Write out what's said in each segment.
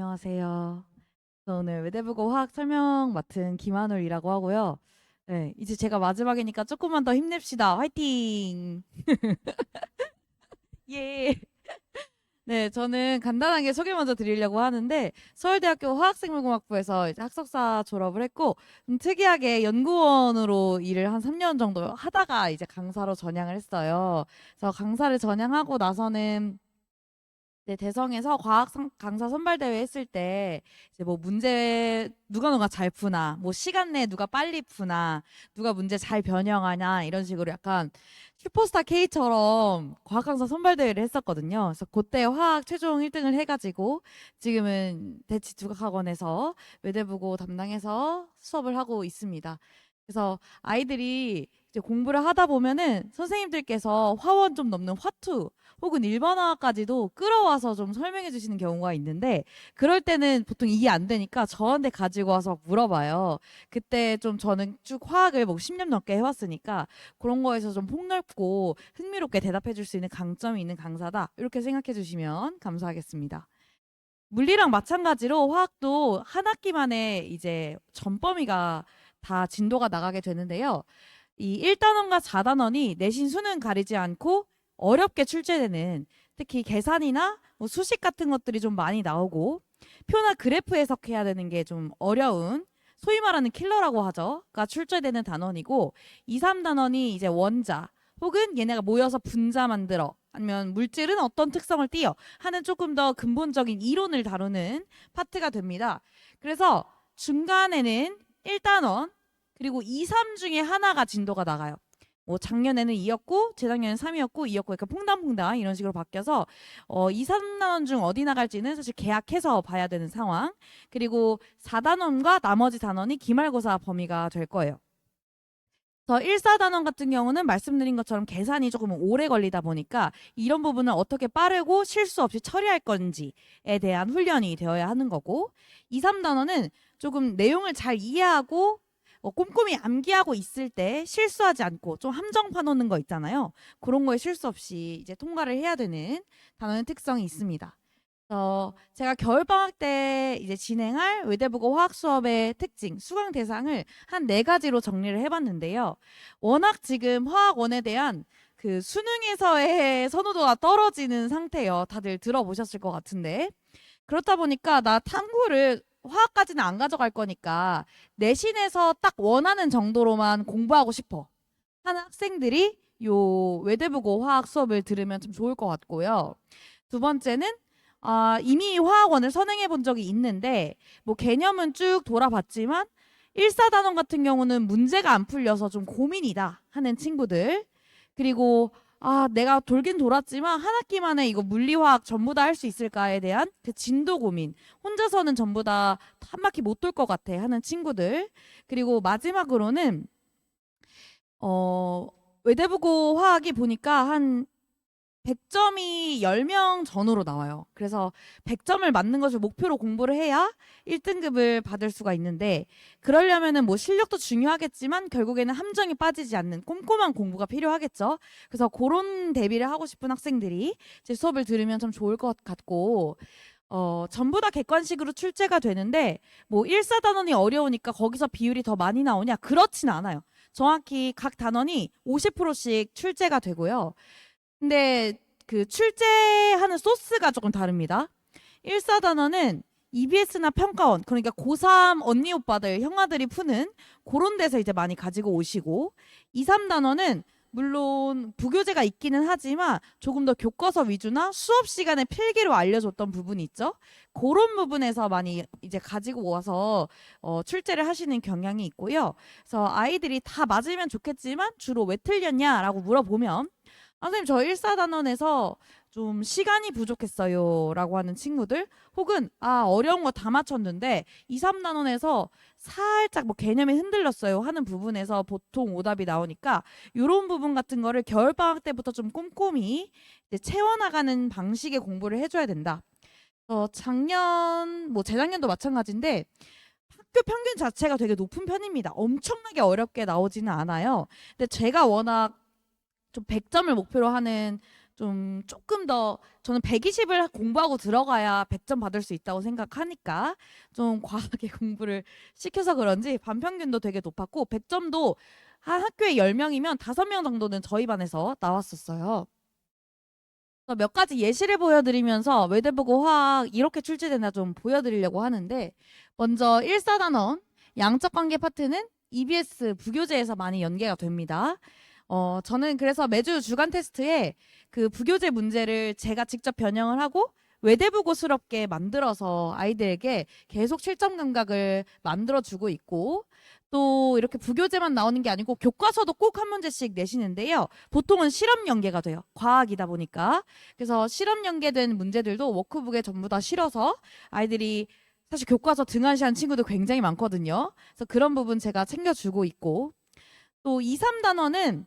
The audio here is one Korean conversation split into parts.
안녕하세요. 저 오늘 외대부고 화학 설명 맡은 김한울이라고 하고요. 네, 이제 제가 마지막이니까 조금만 더 힘냅시다. 화이팅! 예. 네, 저는 간단하게 소개 먼저 드리려고 하는데 서울대학교 화학생물공학부에서 이제 학석사 졸업을 했고 특이하게 연구원으로 일을 한 3년 정도 하다가 이제 강사로 전향을 했어요. 그래서 강사를 전향하고 나서는 네, 대성에서 강사 선발 대회 했을 때 이제 뭐 문제 누가 잘 푸나, 뭐 시간 내에 누가 빨리 푸나, 누가 문제 잘 변형하냐 이런 식으로 약간 슈퍼스타 K처럼 과학 강사 선발 대회를 했었거든요. 그래서 그때 화학 최종 1등을 해가지고 지금은 대치두각학원에서 외대부고 담당해서 수업을 하고 있습니다. 그래서 아이들이 이제 공부를 하다 보면은 선생님들께서 화원 좀 넘는 화투 혹은 일반화까지도 끌어와서 좀 설명해 주시는 경우가 있는데 그럴 때는 보통 이해 안 되니까 저한테 가지고 와서 막 물어봐요. 그때 좀 저는 쭉 화학을 뭐 10년 넘게 해왔으니까 그런 거에서 좀 폭넓고 흥미롭게 대답해 줄 수 있는 강점이 있는 강사다. 이렇게 생각해 주시면 감사하겠습니다. 물리랑 마찬가지로 화학도 한 학기만에 이제 전범위가 다 진도가 나가게 되는데요. 이 1단원과 4단원이 내신 수능 가리지 않고 어렵게 출제되는 특히 계산이나 뭐 수식 같은 것들이 좀 많이 나오고 표나 그래프 해석해야 되는 게 좀 어려운 소위 말하는 킬러라고 하죠.가 출제되는 단원이고 2, 3단원이 이제 원자 혹은 얘네가 모여서 분자 만들어 아니면 물질은 어떤 특성을 띠어 하는 조금 더 근본적인 이론을 다루는 파트가 됩니다. 그래서 중간에는 1단원 그리고 2, 3 중에 하나가 진도가 나가요. 뭐 작년에는 2였고 재작년에는 3이었고 2였고 그러니까 퐁당퐁당 이런 식으로 바뀌어서 2, 3단원 중 어디 나갈지는 사실 계약해서 봐야 되는 상황. 그리고 4단원과 나머지 단원이 기말고사 범위가 될 거예요. 저 1, 4단원 같은 경우는 말씀드린 것처럼 계산이 조금 오래 걸리다 보니까 이런 부분을 어떻게 빠르고 실수 없이 처리할 건지에 대한 훈련이 되어야 하는 거고 2, 3단원은 조금 내용을 잘 이해하고 꼼꼼히 암기하고 있을 때 실수하지 않고 좀 함정 파놓는 거 있잖아요. 그런 거에 실수 없이 이제 통과를 해야 되는 단원의 특성이 있습니다. 제가 겨울방학 때 이제 진행할 외대부고 화학 수업의 특징, 수강 대상을 한 네 가지로 정리를 해봤는데요. 워낙 지금 화학원에 대한 그 수능에서의 선호도가 떨어지는 상태예요. 다들 들어보셨을 것 같은데. 그렇다 보니까 나 탐구를 화학까지는 안 가져갈 거니까 내신에서 딱 원하는 정도로만 공부하고 싶어 하는 학생들이 요 외대부고 화학 수업을 들으면 좀 좋을 것 같고요. 두 번째는 이미 화학원을 선행해 본 적이 있는데 뭐 개념은 쭉 돌아봤지만 1, 4단원 같은 경우는 문제가 안 풀려서 좀 고민이다 하는 친구들 그리고 내가 돌긴 돌았지만 한 학기 만에 이거 물리화학 전부 다 할 수 있을까에 대한 그 진도 고민 혼자서는 전부 다 한 바퀴 못 돌 것 같아 하는 친구들 그리고 마지막으로는 어, 외대부고 화학이 보니까 한 100점이 10명 전후로 나와요. 그래서 100점을 맞는 것을 목표로 공부를 해야 1등급을 받을 수가 있는데 그러려면은 뭐 실력도 중요하겠지만 결국에는 함정이 빠지지 않는 꼼꼼한 공부가 필요하겠죠. 그래서 그런 대비를 하고 싶은 학생들이 제 수업을 들으면 참 좋을 것 같고 전부 다 객관식으로 출제가 되는데 뭐 1, 4단원이 어려우니까 거기서 비율이 더 많이 나오냐? 그렇진 않아요. 정확히 각 단원이 50%씩 출제가 되고요. 근데 그 출제하는 소스가 조금 다릅니다. 1, 4단원은 EBS나 평가원, 그러니까 고3 언니 오빠들, 형아들이 푸는 그런 데서 이제 많이 가지고 오시고 2, 3단원은 물론 부교재가 있기는 하지만 조금 더 교과서 위주나 수업 시간에 필기로 알려줬던 부분이 있죠. 그런 부분에서 많이 이제 가지고 와서 출제를 하시는 경향이 있고요. 그래서 아이들이 다 맞으면 좋겠지만 주로 왜 틀렸냐라고 물어보면 선생님 저 1, 4단원에서 좀 시간이 부족했어요 라고 하는 친구들 혹은 어려운 거 다 맞췄는데 2, 3단원에서 살짝 뭐 개념이 흔들렸어요 하는 부분에서 보통 오답이 나오니까 이런 부분 같은 거를 겨울방학 때부터 좀 꼼꼼히 이제 채워나가는 방식의 공부를 해줘야 된다. 작년 뭐 재작년도 마찬가지인데 학교 평균 자체가 되게 높은 편입니다. 엄청나게 어렵게 나오지는 않아요. 근데 제가 워낙 좀 100점을 목표로 하는 조금 더 저는 120을 공부하고 들어가야 100점 받을 수 있다고 생각하니까 좀 과하게 공부를 시켜서 그런지 반평균도 되게 높았고 100점도 한 학교에 10명이면 5명 정도는 저희 반에서 나왔었어요. 그래서 몇 가지 예시를 보여드리면서 외대부고 화학 이렇게 출제되나 좀 보여드리려고 하는데 먼저 1사단원 양적관계 파트는 EBS 부교재에서 많이 연계가 됩니다. 저는 그래서 매주 주간 테스트에 그 부교재 문제를 제가 직접 변형을 하고 외대부고스럽게 만들어서 아이들에게 계속 실전 감각을 만들어주고 있고 또 이렇게 부교재만 나오는 게 아니고 교과서도 꼭 한 문제씩 내시는데요. 보통은 실험 연계가 돼요. 과학이다 보니까. 그래서 실험 연계된 문제들도 워크북에 전부 다 실어서 아이들이 사실 교과서 등한시한 친구도 굉장히 많거든요. 그래서 그런 부분 제가 챙겨주고 있고 또 2, 3단원은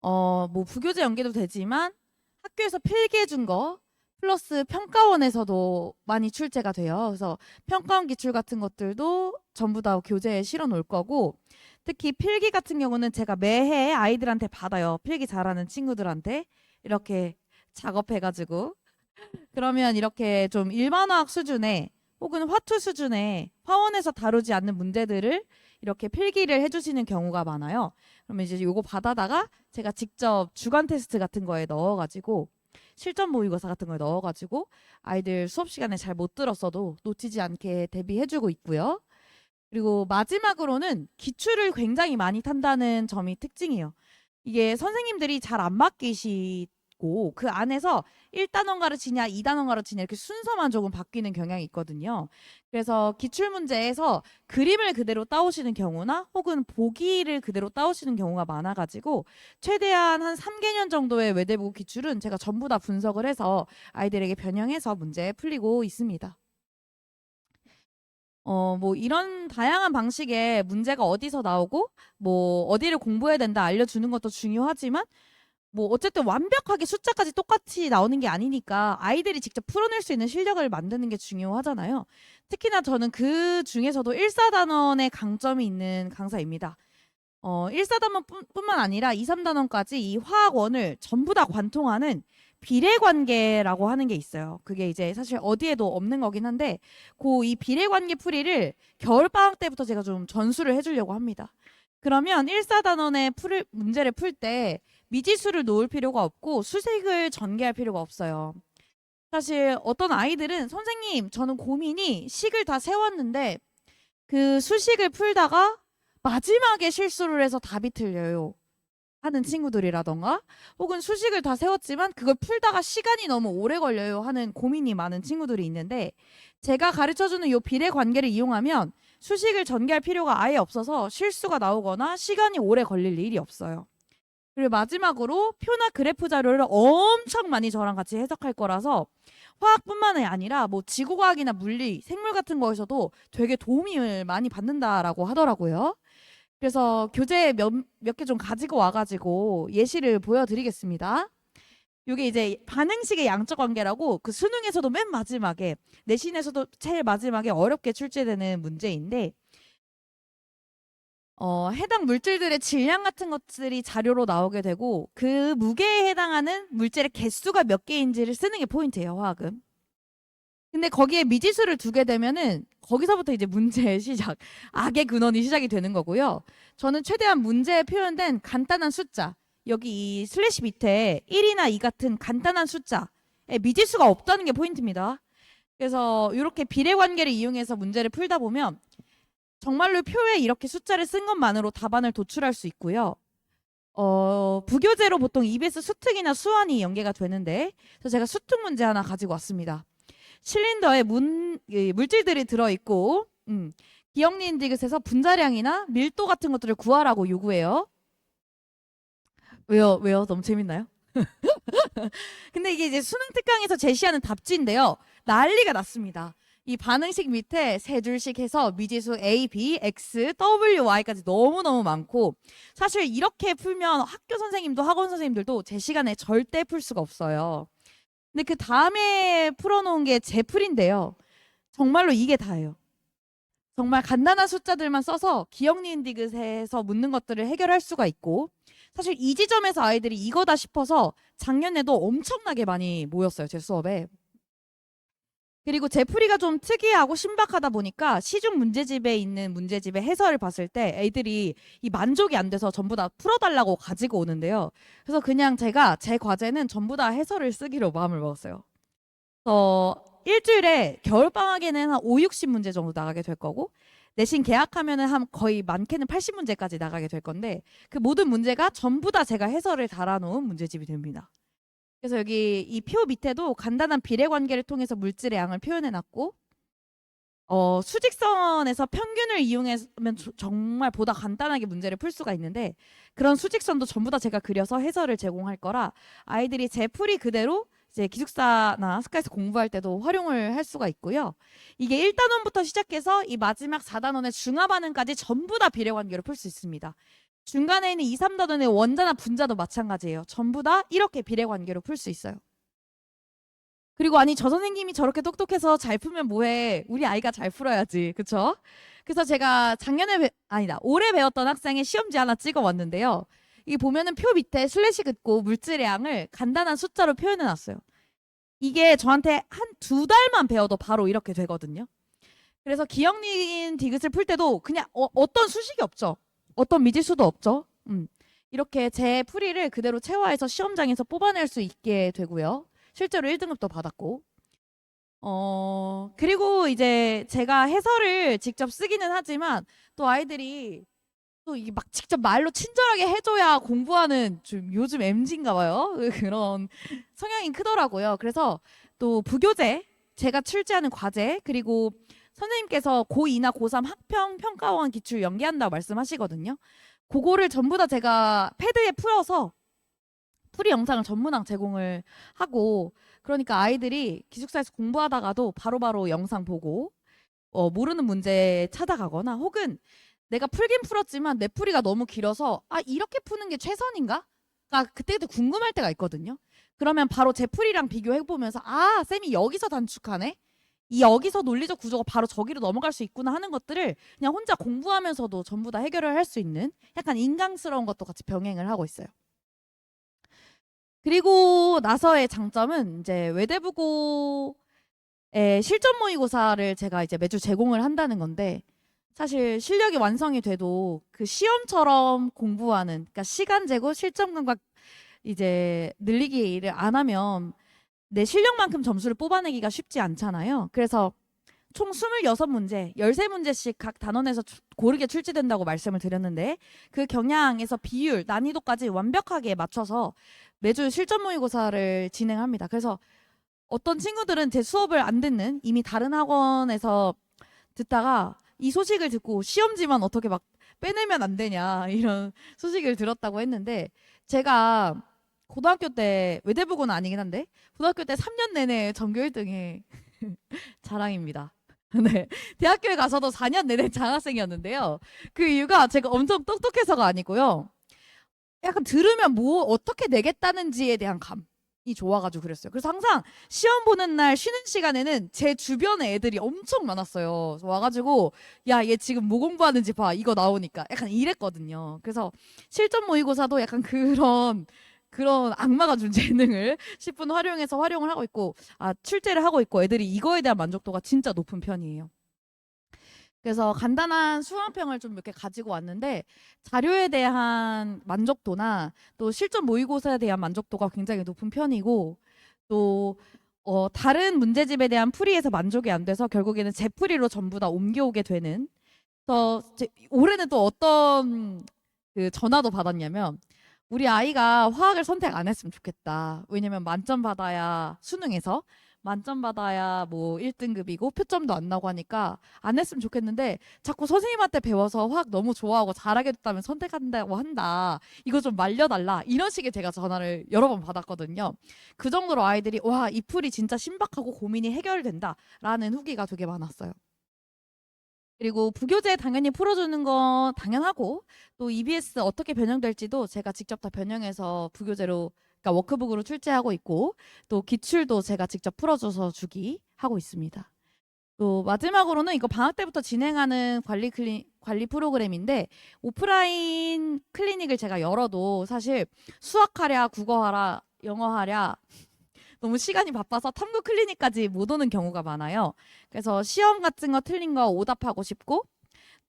뭐 부교재 연계도 되지만 학교에서 필기해 준 거 플러스 평가원에서도 많이 출제가 돼요. 그래서 평가원 기출 같은 것들도 전부 다 교재에 실어 놓을 거고 특히 필기 같은 경우는 제가 매해 아이들한테 받아요. 필기 잘하는 친구들한테 이렇게 작업해가지고 그러면 이렇게 좀 일반화학 수준의 혹은 화투 수준의 화원에서 다루지 않는 문제들을 이렇게 필기를 해주시는 경우가 많아요. 그러면 이제 요거 받아다가 제가 직접 주간 테스트 같은 거에 넣어가지고 실전 모의고사 같은 거에 넣어가지고 아이들 수업 시간에 잘 못 들었어도 놓치지 않게 대비해주고 있고요. 그리고 마지막으로는 기출을 굉장히 많이 탄다는 점이 특징이에요. 이게 선생님들이 잘 안 바뀌시고 그 안에서 1단원 가르치냐 2단원 가르치냐 이렇게 순서만 조금 바뀌는 경향이 있거든요. 그래서 기출문제에서 그림을 그대로 따오시는 경우나 혹은 보기를 그대로 따오시는 경우가 많아가지고 최대한 한 3개년 정도의 외대부고 기출은 제가 전부 다 분석을 해서 아이들에게 변형해서 문제 풀리고 있습니다. 뭐 이런 다양한 방식의 문제가 어디서 나오고 뭐 어디를 공부해야 된다 알려주는 것도 중요하지만 뭐 어쨌든 완벽하게 숫자까지 똑같이 나오는 게 아니니까 아이들이 직접 풀어낼 수 있는 실력을 만드는 게 중요하잖아요. 특히나 저는 그 중에서도 1사단원의 강점이 있는 강사입니다. 1사단원뿐만 아니라 2, 3단원까지 이 화학원을 전부 다 관통하는 비례관계라고 하는 게 있어요. 그게 이제 사실 어디에도 없는 거긴 한데 이 비례관계 풀이를 겨울방학 때부터 제가 좀 전수를 해주려고 합니다. 그러면 1사단원의 문제를 풀 때 미지수를 놓을 필요가 없고 수식을 전개할 필요가 없어요. 사실 어떤 아이들은 선생님 저는 고민이 식을 다 세웠는데 그 수식을 풀다가 마지막에 실수를 해서 답이 틀려요 하는 친구들이라던가 혹은 수식을 다 세웠지만 그걸 풀다가 시간이 너무 오래 걸려요 하는 고민이 많은 친구들이 있는데 제가 가르쳐주는 이 비례 관계를 이용하면 수식을 전개할 필요가 아예 없어서 실수가 나오거나 시간이 오래 걸릴 일이 없어요. 그리고 마지막으로 표나 그래프 자료를 엄청 많이 저랑 같이 해석할 거라서 화학뿐만 아니라 뭐 지구과학이나 물리, 생물 같은 거에서도 되게 도움을 많이 받는다라고 하더라고요. 그래서 교재 몇 개 좀 가지고 와가지고 예시를 보여드리겠습니다. 이게 이제 반응식의 양적 관계라고 그 수능에서도 맨 마지막에 내신에서도 제일 마지막에 어렵게 출제되는 문제인데 해당 물질들의 질량 같은 것들이 자료로 나오게 되고 그 무게에 해당하는 물질의 개수가 몇 개인지를 쓰는 게 포인트예요, 화학은. 근데 거기에 미지수를 두게 되면은 거기서부터 이제 문제의 시작, 악의 근원이 시작이 되는 거고요. 저는 최대한 문제에 표현된 간단한 숫자, 여기 이 슬래시 밑에 1이나 2 같은 간단한 숫자에 미지수가 없다는 게 포인트입니다. 그래서 이렇게 비례관계를 이용해서 문제를 풀다 보면 정말로 표에 이렇게 숫자를 쓴 것만으로 답안을 도출할 수 있고요. 부교재로 보통 EBS 수특이나 수완이 연계가 되는데 그래서 제가 수특 문제 하나 가지고 왔습니다. 실린더에 물질들이 들어있고 기억니은 디귿에서 분자량이나 밀도 같은 것들을 구하라고 요구해요. 왜요? 왜요? 너무 재밌나요? 근데 이게 이제 수능 특강에서 제시하는 답지인데요. 난리가 났습니다. 이 반응식 밑에 세 줄씩 해서 미지수 A, B, X, W, Y까지 너무너무 많고 사실 이렇게 풀면 학교 선생님도 학원 선생님들도 제 시간에 절대 풀 수가 없어요. 근데 그 다음에 풀어놓은 게 제 풀인데요. 정말로 이게 다예요. 정말 간단한 숫자들만 써서 기억 니은 디귿에서 묻는 것들을 해결할 수가 있고, 사실 이 지점에서 아이들이 이거다 싶어서 작년에도 엄청나게 많이 모였어요, 제 수업에. 그리고 제 풀이가 좀 특이하고 신박하다 보니까 시중 문제집에 있는 문제집의 해설을 봤을 때 애들이 이 만족이 안 돼서 전부 다 풀어달라고 가지고 오는데요. 그래서 그냥 제가 제 과제는 전부 다 해설을 쓰기로 마음을 먹었어요. 일주일에 겨울방학에는 한 5, 60문제 정도 나가게 될 거고, 내신 개학하면은 한 거의 많게는 80문제까지 나가게 될 건데, 그 모든 문제가 전부 다 제가 해설을 달아놓은 문제집이 됩니다. 그래서 여기 이 표 밑에도 간단한 비례 관계를 통해서 물질의 양을 표현해 놨고, 수직선에서 평균을 이용하면 정말 보다 간단하게 문제를 풀 수가 있는데, 그런 수직선도 전부 다 제가 그려서 해설을 제공할 거라 아이들이 제 풀이 그대로 이제 기숙사나 스카이에서 공부할 때도 활용을 할 수가 있고요. 이게 1단원부터 시작해서 이 마지막 4단원의 중하반응까지 전부 다 비례 관계로 풀 수 있습니다. 중간에 있는 2, 3단원의 원자나 분자도 마찬가지예요. 전부 다 이렇게 비례 관계로 풀 수 있어요. 그리고 아니 저 선생님이 저렇게 똑똑해서 잘 풀면 뭐해. 우리 아이가 잘 풀어야지. 그쵸? 그래서 제가 올해 배웠던 학생의 시험지 하나 찍어 왔는데요. 이 보면은 표 밑에 슬래시 긋고 물질의 양을 간단한 숫자로 표현해 놨어요. 이게 저한테 한 2달만 배워도 바로 이렇게 되거든요. 그래서 기억 니은 디귿을 풀 때도 그냥 어떤 수식이 없죠. 어떤 미지수도 없죠. 이렇게 제 풀이를 그대로 체화해서 시험장에서 뽑아낼 수 있게 되고요. 실제로 1등급도 받았고. 그리고 이제 제가 해설을 직접 쓰기는 하지만 또 아이들이 또 이게 막 직접 말로 친절하게 해줘야 공부하는 좀 요즘 MZ인가 봐요. 그런 성향이 크더라고요. 그래서 또 부교재, 제가 출제하는 과제, 그리고 선생님께서 고2나 고3 학평 평가원 기출 연계한다고 말씀하시거든요. 그거를 전부 다 제가 패드에 풀어서 풀이 영상을 전문항 제공을 하고, 그러니까 아이들이 기숙사에서 공부하다가도 바로바로 영상 보고 모르는 문제 찾아가거나, 혹은 내가 풀긴 풀었지만 내 풀이가 너무 길어서 이렇게 푸는 게 최선인가? 그때그때 궁금할 때가 있거든요. 그러면 바로 제 풀이랑 비교해보면서 쌤이 여기서 단축하네? 이 여기서 논리적 구조가 바로 저기로 넘어갈 수 있구나 하는 것들을 그냥 혼자 공부하면서도 전부 다 해결을 할 수 있는 약간 인강스러운 것도 같이 병행을 하고 있어요. 그리고 나서의 장점은 이제 외대부고의 실전 모의고사를 제가 이제 매주 제공을 한다는 건데, 사실 실력이 완성이 돼도 그 시험처럼 공부하는, 그러니까 시간 재고 실전 감각 이제 늘리기 일을 안 하면 내 실력만큼 점수를 뽑아내기가 쉽지 않잖아요. 그래서 총 26문제, 13문제씩 각 단원에서 고르게 출제된다고 말씀을 드렸는데, 그 경향에서 비율, 난이도까지 완벽하게 맞춰서 매주 실전 모의고사를 진행합니다. 그래서 어떤 친구들은 제 수업을 안 듣는, 이미 다른 학원에서 듣다가 이 소식을 듣고 시험지만 어떻게 막 빼내면 안 되냐 이런 소식을 들었다고 했는데, 제가 고등학교 때, 외대부고는 아니긴 한데 고등학교 때 3년 내내 전교 1등의 자랑입니다. 네, 대학교에 가서도 4년 내내 장학생이었는데요. 그 이유가 제가 엄청 똑똑해서가 아니고요. 약간 들으면 뭐 어떻게 내겠다는지에 대한 감이 좋아가지고 그랬어요. 그래서 항상 시험 보는 날 쉬는 시간에는 제 주변에 애들이 엄청 많았어요. 그래서 와가지고 야, 얘 지금 뭐 공부하는지 봐. 이거 나오니까 약간 이랬거든요. 그래서 실전 모의고사도 약간 그런 악마가 준 재능을 10분 활용해서 활용을 하고 있고, 출제를 하고 있고, 애들이 이거에 대한 만족도가 진짜 높은 편이에요. 그래서 간단한 수강평을 좀 이렇게 가지고 왔는데, 자료에 대한 만족도나 또 실전 모의고사에 대한 만족도가 굉장히 높은 편이고, 또 다른 문제집에 대한 풀이에서 만족이 안 돼서 결국에는 제 풀이로 전부 다 옮겨오게 되는. 그래서 올해는 또 어떤 그 전화도 받았냐면, 우리 아이가 화학을 선택 안 했으면 좋겠다. 왜냐면 만점 받아야, 수능에서 만점 받아야 뭐 1등급이고 표점도 안 나고 하니까 안 했으면 좋겠는데, 자꾸 선생님한테 배워서 화학 너무 좋아하고 잘하게 됐다면 선택한다고 한다. 이거 좀 말려달라. 이런 식의 제가 전화를 여러 번 받았거든요. 그 정도로 아이들이 와, 이 풀이 진짜 신박하고 고민이 해결된다 라는 후기가 되게 많았어요. 그리고 부교재 당연히 풀어주는 건 당연하고, 또 EBS 어떻게 변형될지도 제가 직접 다 변형해서 부교재로, 그러니까 워크북으로 출제하고 있고, 또 기출도 제가 직접 풀어줘서 주기 하고 있습니다. 또 마지막으로는 이거 방학 때부터 진행하는 관리 프로그램인데 오프라인 클리닉을 제가 열어도 사실 수학하랴 국어하랴 영어하랴 너무 시간이 바빠서 탐구 클리닉까지 못 오는 경우가 많아요. 그래서 시험 같은 거 틀린 거 오답하고 싶고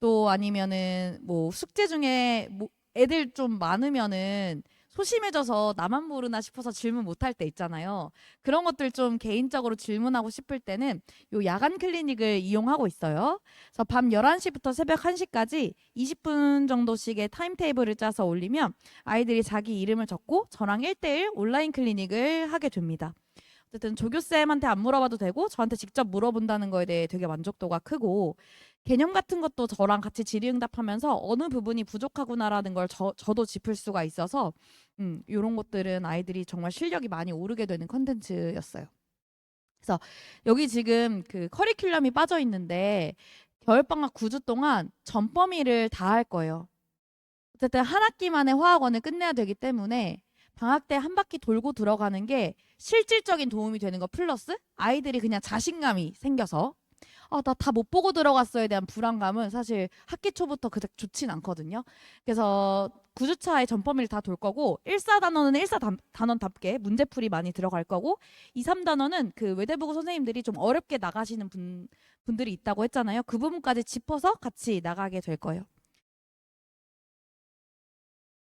또 아니면은 뭐 숙제 중에 뭐 애들 좀 많으면은 소심해져서 나만 모르나 싶어서 질문 못할 때 있잖아요. 그런 것들 좀 개인적으로 질문하고 싶을 때는 요 야간 클리닉을 이용하고 있어요. 그래서 밤 11시부터 새벽 1시까지 20분 정도씩의 타임테이블을 짜서 올리면 아이들이 자기 이름을 적고 저랑 1대1 온라인 클리닉을 하게 됩니다. 어쨌든 조교쌤한테 안 물어봐도 되고 저한테 직접 물어본다는 거에 대해 되게 만족도가 크고 개념 같은 것도 저랑 같이 질의응답하면서 어느 부분이 부족하구나라는 걸 저도 짚을 수가 있어서 이런 것들은 아이들이 정말 실력이 많이 오르게 되는 컨텐츠였어요. 그래서 여기 지금 그 커리큘럼이 빠져 있는데 겨울방학 9주 동안 전범위를 다 할 거예요. 어쨌든 한 학기 만에 화학원을 끝내야 되기 때문에 방학 때 한 바퀴 돌고 들어가는 게 실질적인 도움이 되는 거 플러스 아이들이 그냥 자신감이 생겨서 나 다 못 보고 들어갔어에 대한 불안감은 사실 학기 초부터 그닥 좋진 않거든요. 그래서 9주차에 전범위를 다 돌 거고 1사 단원은 1사 단원답게 문제풀이 많이 들어갈 거고 2, 3단원은 그 외대부고 선생님들이 좀 어렵게 나가시는 분들이 있다고 했잖아요. 그 부분까지 짚어서 같이 나가게 될 거예요.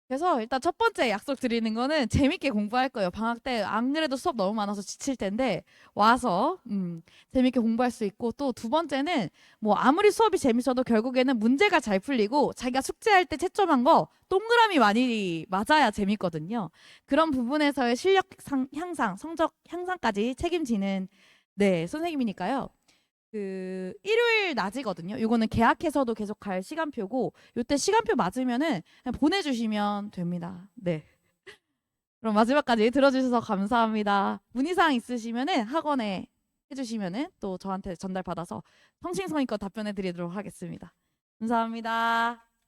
그래서 일단 첫 번째 약속 드리는 거는 재밌게 공부할 거예요. 방학 때 안 그래도 수업 너무 많아서 지칠 텐데 와서 재밌게 공부할 수 있고 또 두 번째는 뭐 아무리 수업이 재밌어도 결국에는 문제가 잘 풀리고 자기가 숙제할 때 채점한 거 동그라미 많이 맞아야 재밌거든요. 그런 부분에서의 실력 향상, 성적 향상까지 책임지는 네, 선생님이니까요. 그 일요일 낮이거든요. 요거는 계약해서도 계속 갈 시간표고 요때 시간표 맞으면은 그냥 보내주시면 됩니다. 네. 그럼 마지막까지 들어주셔서 감사합니다. 문의사항 있으시면은 학원에 해주시면은 또 저한테 전달받아서 성심성의껏 답변해 드리도록 하겠습니다. 감사합니다.